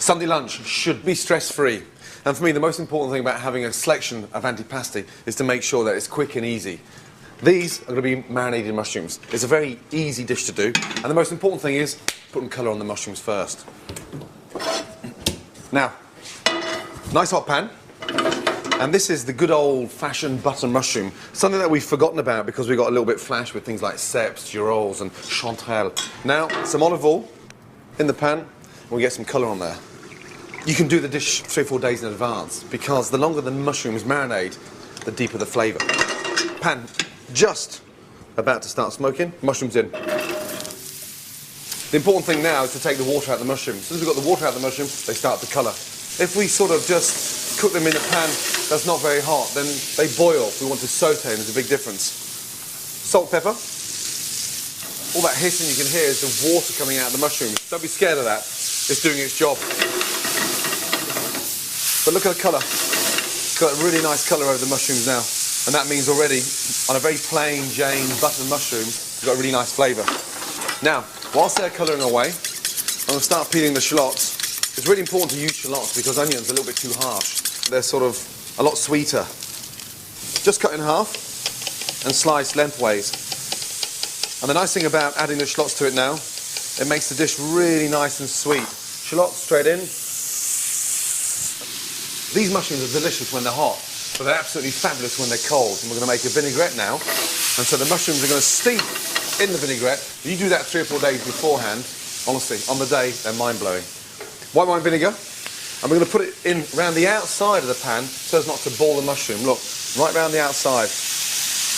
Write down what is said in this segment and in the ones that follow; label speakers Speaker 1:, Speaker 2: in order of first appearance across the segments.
Speaker 1: Sunday lunch should be stress-free. And for me, the most important thing about having a selection of antipasti is to make sure that it's quick and easy. These are going to be marinated mushrooms. It's a very easy dish to do. And the most important thing is putting colour on the mushrooms first. Now, nice hot pan. And this is the good old-fashioned butter mushroom, something that we've forgotten about because we got a little bit flash with things like ceps, girolles and chanterelles. Now, some olive oil in the pan, and we get some colour on there. You can do the dish 3 or 4 days in advance because the longer the mushrooms marinate, the deeper the flavour. Pan just about to start smoking, mushrooms in. The important thing now is to take the water out of the mushrooms. As soon as we've got the water out of the mushroom, they start to colour. If we sort of just cook them in a pan that's not very hot, then they boil. We want to saute, and there's a big difference. Salt, pepper. All that hissing you can hear is the water coming out of the mushrooms. Don't be scared of that. It's doing its job. But look at the colour. It's got a really nice colour over the mushrooms now. And that means already, on a very plain Jane buttered mushroom, it's got a really nice flavour. Now, whilst they're colouring away, I'm going to start peeling the shallots. It's really important to use shallots because onions are a little bit too harsh. They're sort of a lot sweeter. Just cut in half and slice lengthways. And the nice thing about adding the shallots to it now, it makes the dish really nice and sweet. Shallots straight in. These mushrooms are delicious when they're hot, but they're absolutely fabulous when they're cold. And we're going to make a vinaigrette now. And so the mushrooms are going to steep in the vinaigrette. If you do that 3 or 4 days beforehand, honestly, on the day, they're mind-blowing. White wine vinegar, and we're going to put it in around the outside of the pan so as not to ball the mushroom. Look, right round the outside.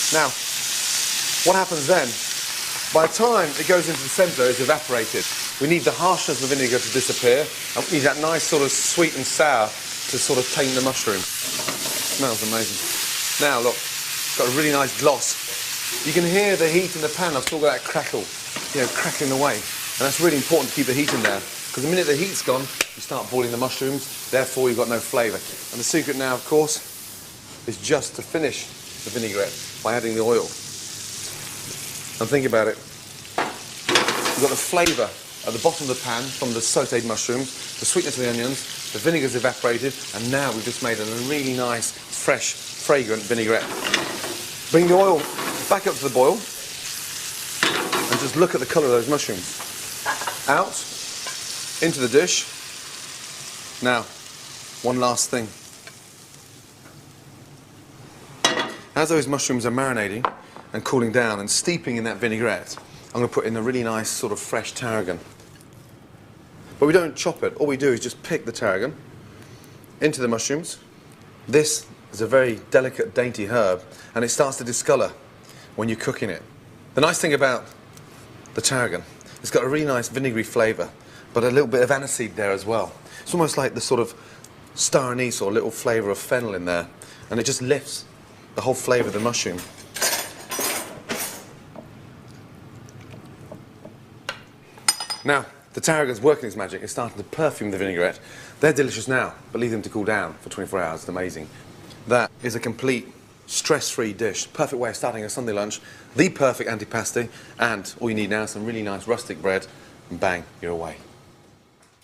Speaker 1: Now, what happens then? By the time it goes into the centre, it's evaporated. We need the harshness of the vinegar to disappear, and we need that nice sort of sweet and sour to sort of taint the mushroom. Smells amazing. Now, look, it's got a really nice gloss. You can hear the heat in the pan. I've still got that crackle, crackling away. And that's really important to keep the heat in there. Because the minute the heat's gone, you start boiling the mushrooms, therefore you've got no flavour. And the secret now, of course, is just to finish the vinaigrette by adding the oil. And think about it. You've got the flavour at the bottom of the pan from the sautéed mushrooms, the sweetness of the onions, the vinegar's evaporated, and now we've just made a really nice, fresh, fragrant vinaigrette. Bring the oil back up to the boil, and just look at the colour of those mushrooms. Out. Into the dish. Now, one last thing. As those mushrooms are marinating and cooling down and steeping in that vinaigrette, I'm going to put in a really nice sort of fresh tarragon. But we don't chop it. All we do is just pick the tarragon into the mushrooms. This is a very delicate, dainty herb, and it starts to discolour when you're cooking it. The nice thing about the tarragon, it's got a really nice vinegary flavour, but a little bit of aniseed there as well. It's almost like the sort of star anise or a little flavour of fennel in there, and it just lifts the whole flavour of the mushroom. Now, the tarragon's working its magic. It's starting to perfume the vinaigrette. They're delicious now, but leave them to cool down for 24 hours. It's amazing. That is a complete stress-free dish. Perfect way of starting a Sunday lunch. The perfect antipasti, and all you need now is some really nice rustic bread, and bang, you're away.